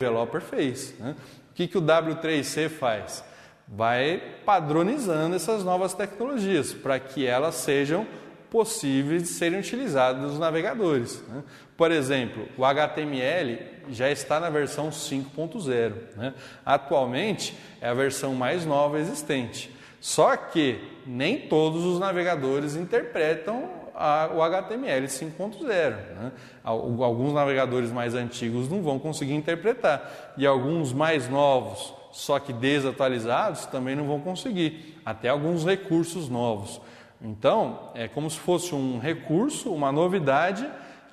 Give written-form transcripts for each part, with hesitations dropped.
developer fez, né? O que o W3C faz? Vai padronizando essas novas tecnologias para que elas sejam possíveis de serem utilizadas nos navegadores, né? Por exemplo, o HTML já está na versão 5.0, né? Atualmente é a versão mais nova existente. Só que nem todos os navegadores interpretam o HTML 5.0, né? Alguns navegadores mais antigos não vão conseguir interpretar e alguns mais novos, só que desatualizados, também não vão conseguir, até alguns recursos novos. Então, é como se fosse um recurso, uma novidade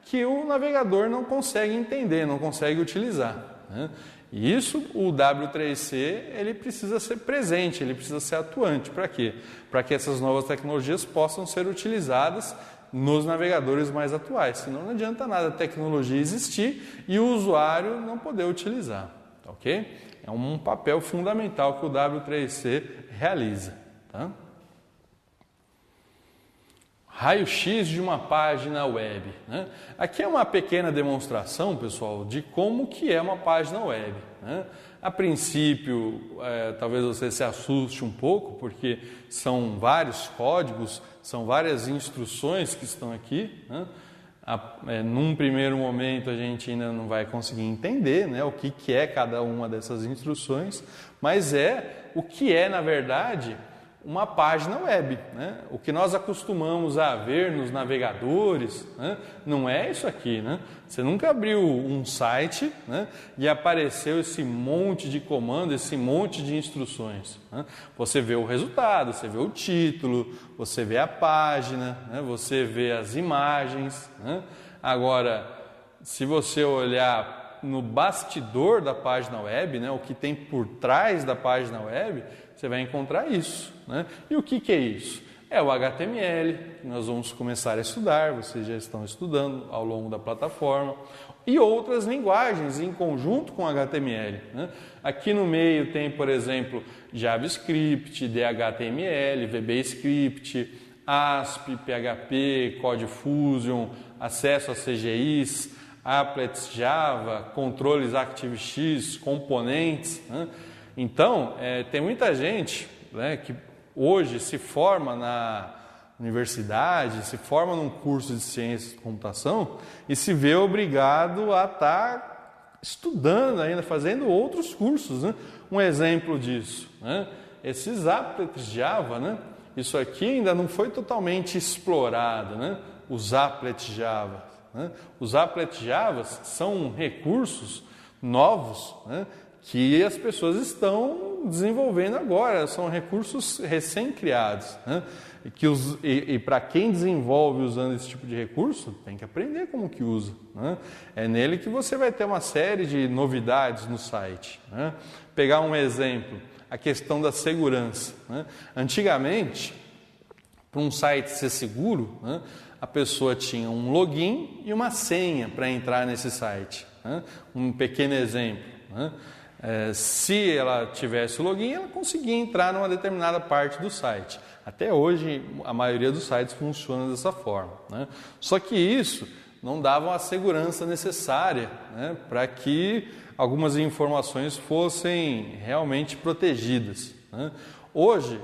que o navegador não consegue entender, não consegue utilizar, né? E isso, o W3C, ele precisa ser presente, ele precisa ser atuante. Para quê? Para que essas novas tecnologias possam ser utilizadas nos navegadores mais atuais. Senão não adianta nada a tecnologia existir e o usuário não poder utilizar, tá ok? É um papel fundamental que o W3C realiza, tá? Raio-x de uma página web, né? Aqui é uma pequena demonstração, pessoal, de como que é uma página web, né? A princípio, talvez você se assuste um pouco, porque são vários códigos, são várias instruções que estão aqui, né? Num primeiro momento a gente ainda não vai conseguir entender, né, o que é cada uma dessas instruções, mas o que é, na verdade, uma página web, né? O que nós acostumamos a ver nos navegadores, né, não é isso aqui, né? Você nunca abriu um site, né, e apareceu esse monte de comando, esse monte de instruções, né? Você vê o resultado, você vê o título, você vê a página, né, você vê as imagens, né? Agora, se você olhar no bastidor da página web, né, o que tem por trás da página web, você vai encontrar isso, né? E o que é isso? É o HTML, que nós vamos começar a estudar, vocês já estão estudando ao longo da plataforma, e outras linguagens em conjunto com HTML, né? Aqui no meio tem, por exemplo, JavaScript, DHTML, VBScript, ASP, PHP, CodeFusion, acesso a CGIs, applets Java, controles ActiveX, componentes, né? Então, tem muita gente, né, que hoje se forma na universidade, se forma num curso de ciências de computação e se vê obrigado a estar estudando ainda, fazendo outros cursos, né? Um exemplo disso, né? Esses applets Java, né? Isso aqui ainda não foi totalmente explorado, né? Os applets Java, né? Os applets Java são recursos novos, né, que as pessoas estão desenvolvendo agora, são recursos recém-criados, né? E para quem desenvolve usando esse tipo de recurso, tem que aprender como que usa, né? É nele que você vai ter uma série de novidades no site, né? Pegar um exemplo, a questão da segurança, né? Antigamente, para um site ser seguro, né, a pessoa tinha um login e uma senha para entrar nesse site, né? Um pequeno exemplo, né? Se ela tivesse o login, ela conseguia entrar numa determinada parte do site. Até hoje, a maioria dos sites funciona dessa forma, né? Só que isso não dava a segurança necessária, né, para que algumas informações fossem realmente protegidas, né? Hoje,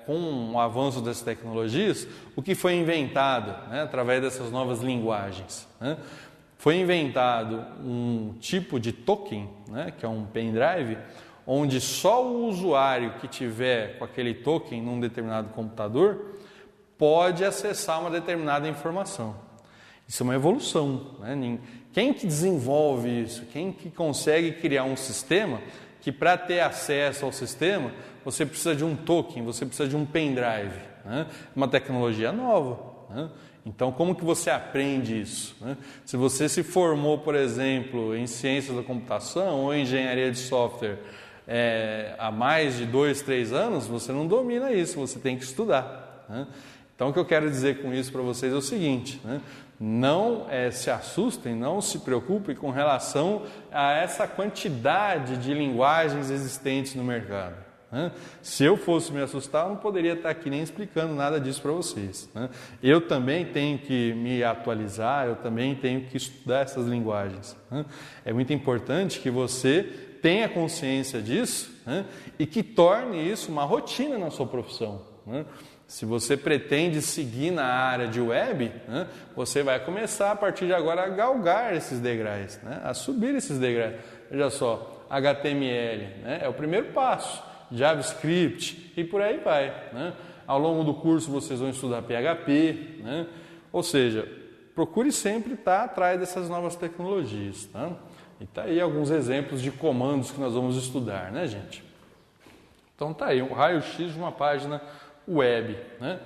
com o avanço das tecnologias, o que foi inventado, né, através dessas novas linguagens, né? Foi inventado um tipo de token, né, que é um pendrive, onde só o usuário que tiver com aquele token num determinado computador pode acessar uma determinada informação. Isso é uma evolução, né? Quem que desenvolve isso? Quem que consegue criar um sistema que, para ter acesso ao sistema, você precisa de um token, você precisa de um pendrive, né? Uma tecnologia nova, né? Então, como que você aprende isso, né? Se você se formou, por exemplo, em ciências da computação ou em engenharia de software há mais de 2, 3 anos, você não domina isso, você tem que estudar, né? Então, o que eu quero dizer com isso para vocês é o seguinte, né? Não se assustem, não se preocupem com relação a essa quantidade de linguagens existentes no mercado, Né? Se eu fosse me assustar, eu não poderia estar aqui nem explicando nada disso para vocês. Né? Eu também tenho que me atualizar, eu também tenho que estudar essas linguagens. Né? É muito importante que você tenha consciência disso, né? E que torne isso uma rotina na sua profissão. Né? Se você pretende seguir na área de web, né, você vai começar a partir de agora a galgar esses degraus, né, a subir esses degraus. Veja só, HTML, né, é o primeiro passo, JavaScript e por aí vai. Né? Ao longo do curso vocês vão estudar PHP, né? Ou seja, procure sempre estar atrás dessas novas tecnologias. Tá? E tá aí alguns exemplos de comandos que nós vamos estudar, né, gente? Então tá aí, um raio-x de uma página web, né?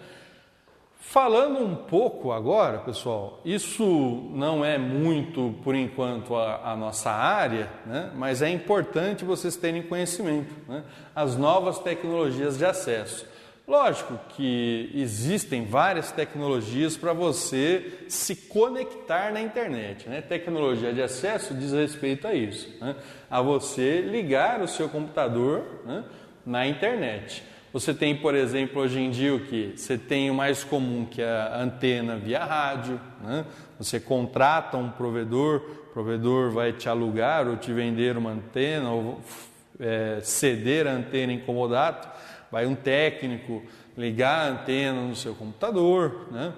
Falando um pouco agora, pessoal, isso não é muito, por enquanto, a nossa área, né? Mas é importante vocês terem conhecimento, né? As novas tecnologias de acesso. Lógico que existem várias tecnologias para você se conectar na internet, né? Tecnologia de acesso diz respeito a isso, né? A você ligar o seu computador, né, na internet. Você tem, por exemplo, hoje em dia o que? Você tem o mais comum, que é a antena via rádio, né? Você contrata um provedor, o provedor vai te alugar ou te vender uma antena, ou ceder a antena em comodato, vai um técnico ligar a antena no seu computador, né?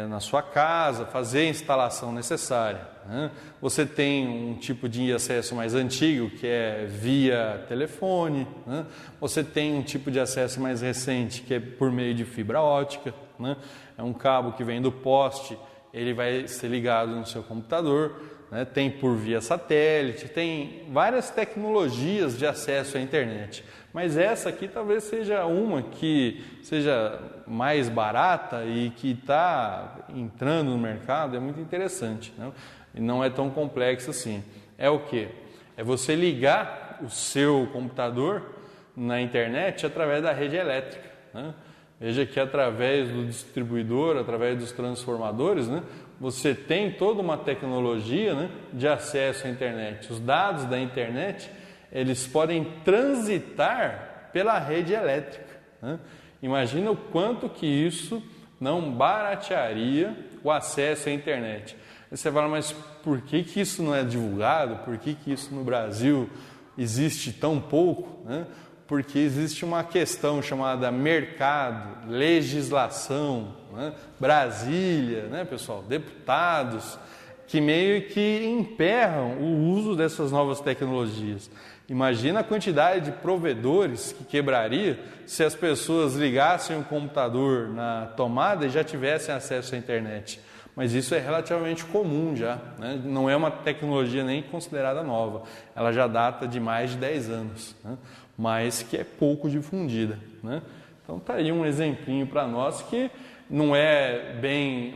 Na sua casa, fazer a instalação necessária. Né? Você tem um tipo de acesso mais antigo, que é via telefone. Né? Você tem um tipo de acesso mais recente, que é por meio de fibra ótica. Né? É um cabo que vem do poste, ele vai ser ligado no seu computador. Né? Tem por via satélite, tem várias tecnologias de acesso à internet. Mas essa aqui talvez seja uma que seja mais barata e que está entrando no mercado, é muito interessante, né? E não é tão complexo assim. É o quê? É você ligar o seu computador na internet através da rede elétrica. Né? Veja que através do distribuidor, através dos transformadores, né, você tem toda uma tecnologia, né, de acesso à internet. Os dados da internet, eles podem transitar pela rede elétrica. Né? Imagina o quanto que isso não baratearia o acesso à internet. Aí você fala, mas por que isso não é divulgado? Por que isso no Brasil existe tão pouco? Né? Porque existe uma questão chamada mercado, legislação, né? Brasília, né, pessoal? Deputados que meio que emperram o uso dessas novas tecnologias. Imagina a quantidade de provedores que quebraria se as pessoas ligassem o computador na tomada e já tivessem acesso à internet. Mas isso é relativamente comum já, né? Não é uma tecnologia nem considerada nova. Ela já data de mais de 10 anos, né? Mas que é pouco difundida, né? Então está aí um exemplinho para nós que não é bem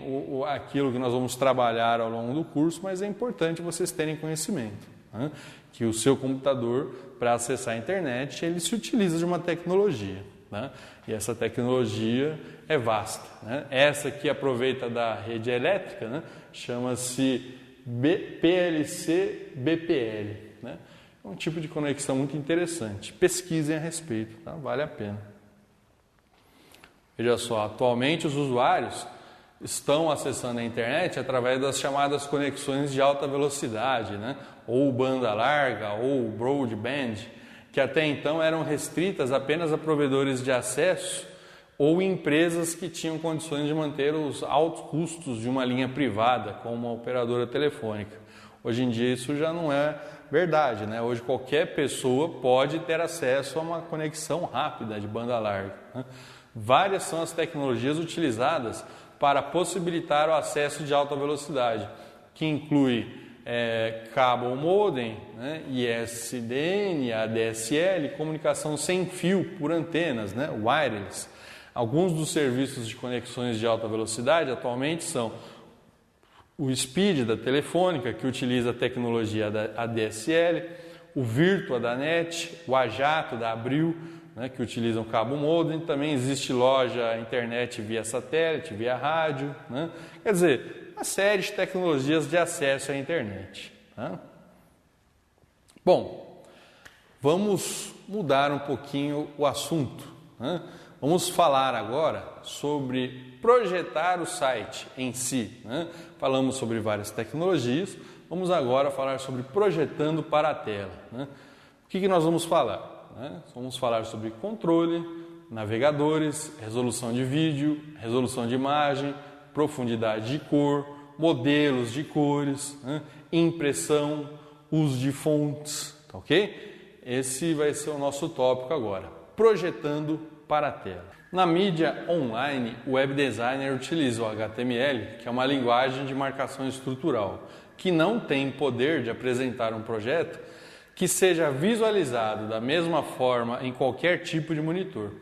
aquilo que nós vamos trabalhar ao longo do curso, mas é importante vocês terem conhecimento, né? Que o seu computador, para acessar a internet, ele se utiliza de uma tecnologia, né? E essa tecnologia é vasta, né? Essa que aproveita da rede elétrica, né, chama-se PLC-BPL, né? É um tipo de conexão muito interessante. Pesquisem a respeito, tá? Vale a pena. Veja só, atualmente os usuários estão acessando a internet através das chamadas conexões de alta velocidade, né? Ou banda larga, ou broadband, que até então eram restritas apenas a provedores de acesso ou empresas que tinham condições de manter os altos custos de uma linha privada, como uma operadora telefônica. Hoje em dia isso já não é verdade, né? Hoje qualquer pessoa pode ter acesso a uma conexão rápida de banda larga, né? Várias são as tecnologias utilizadas para possibilitar o acesso de alta velocidade, que inclui cabo modem, né, ISDN, ADSL, comunicação sem fio por antenas, né, wireless. Alguns dos serviços de conexões de alta velocidade atualmente são o Speed da Telefônica, que utiliza a tecnologia da ADSL, o Virtua da NET, o Ajato da Abril, né, que utilizam cabo modem. Também existe loja internet via satélite, via rádio, né? Quer dizer, uma série de tecnologias de acesso à internet, tá? Bom, vamos mudar um pouquinho o assunto, né? Vamos falar agora sobre projetar o site em si, né? Falamos sobre várias tecnologias, vamos agora falar sobre projetando para a tela, né? O que nós vamos falar, né? Vamos falar sobre controle, navegadores, resolução de vídeo, resolução de imagem, profundidade de cor, modelos de cores, né? Impressão, uso de fontes, tá ok? Esse vai ser o nosso tópico agora, projetando para a tela. Na mídia online, o web designer utiliza o HTML, que é uma linguagem de marcação estrutural, que não tem poder de apresentar um projeto que seja visualizado da mesma forma em qualquer tipo de monitor.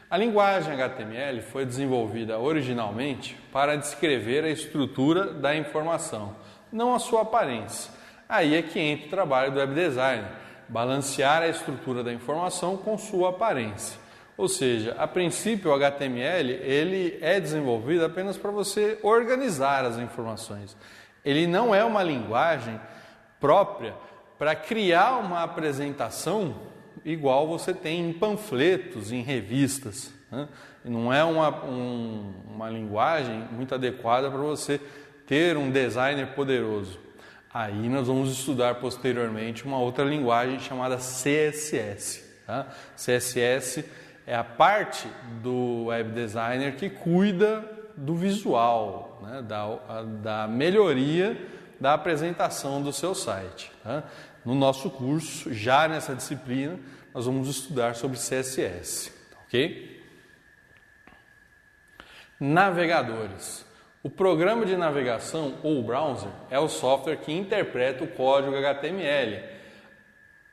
A linguagem HTML foi desenvolvida originalmente para descrever a estrutura da informação, não a sua aparência. Aí é que entra o trabalho do web designer, balancear a estrutura da informação com sua aparência. Ou seja, a princípio o HTML ele é desenvolvido apenas para você organizar as informações. Ele não é uma linguagem própria para criar uma apresentação igual você tem em panfletos, em revistas, né? Não é uma linguagem muito adequada para você ter um designer poderoso. Aí nós vamos estudar posteriormente uma outra linguagem chamada CSS. Tá? CSS é a parte do web designer que cuida do visual, né? da melhoria da apresentação do seu site. Tá? No nosso curso, já nessa disciplina, nós vamos estudar sobre CSS. Ok? Navegadores. O programa de navegação ou browser é o software que interpreta o código HTML.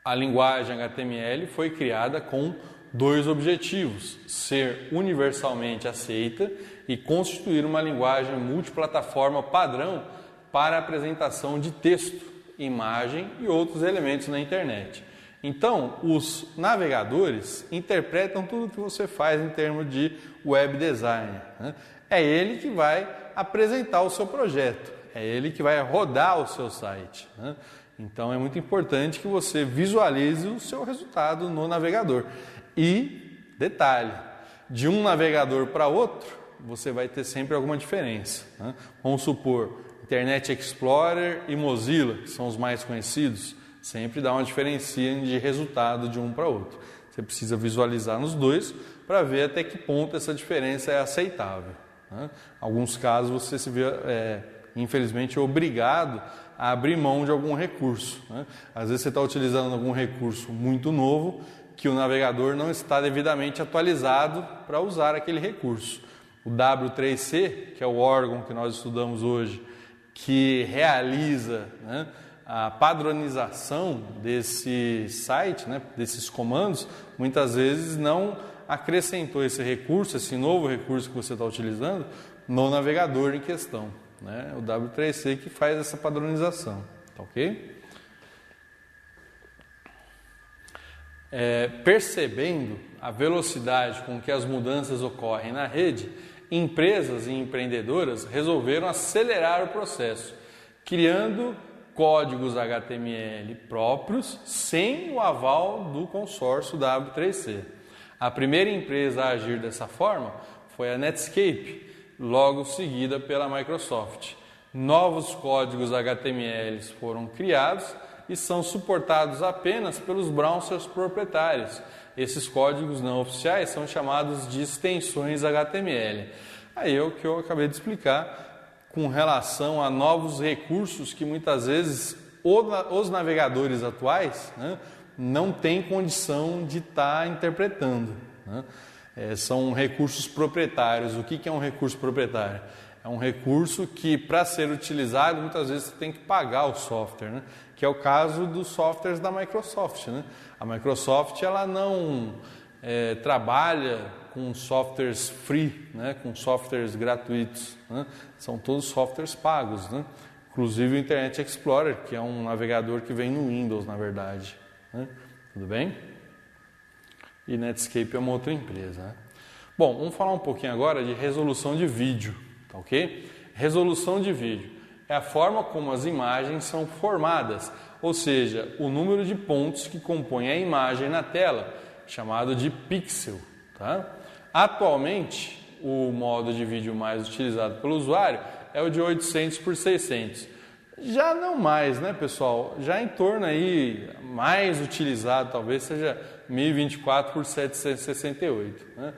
A linguagem HTML foi criada com dois objetivos: ser universalmente aceita e constituir uma linguagem multiplataforma padrão para a apresentação de texto, imagem e outros elementos na internet. Então, os navegadores interpretam tudo que você faz em termos de web design, né? É ele que vai apresentar o seu projeto, é ele que vai rodar o seu site, né? Então, é muito importante que você visualize o seu resultado no navegador. E, detalhe, de um navegador para outro, você vai ter sempre alguma diferença, né? Vamos supor, Internet Explorer e Mozilla, que são os mais conhecidos, sempre dá uma diferença de resultado de um para outro. Você precisa visualizar nos dois para ver até que ponto essa diferença é aceitável, né? Em alguns casos você se vê, infelizmente, obrigado a abrir mão de algum recurso, né? Às vezes você está utilizando algum recurso muito novo que o navegador não está devidamente atualizado para usar aquele recurso. O W3C, que é o órgão que nós estudamos hoje, que realiza, né, a padronização desse site, né, desses comandos, muitas vezes não acrescentou esse recurso, esse novo recurso que você está utilizando, no navegador em questão, né? O W3C que faz essa padronização, tá ok? Percebendo a velocidade com que as mudanças ocorrem na rede, empresas e empreendedoras resolveram acelerar o processo, criando códigos HTML próprios sem o aval do consórcio W3C. A primeira empresa a agir dessa forma foi a Netscape, logo seguida pela Microsoft. Novos códigos HTML foram criados e são suportados apenas pelos browsers proprietários. Esses códigos não oficiais são chamados de extensões HTML. Aí é o que eu acabei de explicar com relação a novos recursos que muitas vezes os navegadores atuais, né, não têm condição de estar interpretando, né? São recursos proprietários. O que é um recurso proprietário? É um recurso que, para ser utilizado, muitas vezes você tem que pagar o software, né? Que é o caso dos softwares da Microsoft, né? A Microsoft ela não trabalha com softwares free, né? Com softwares gratuitos, né? São todos softwares pagos, né? Inclusive o Internet Explorer, que é um navegador que vem no Windows, na verdade, né? Tudo bem? E Netscape é uma outra empresa, né? Bom, vamos falar um pouquinho agora de resolução de vídeo, tá ok? Resolução de vídeo é a forma como as imagens são formadas, ou seja, o número de pontos que compõem a imagem na tela, chamado de pixel. Tá? Atualmente, o modo de vídeo mais utilizado pelo usuário é o de 800 por 600. Já não mais, né, pessoal? Já em torno aí, mais utilizado talvez seja 1024 por 768. Né?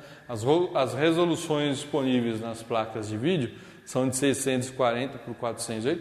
As resoluções disponíveis nas placas de vídeo são de 640 por 480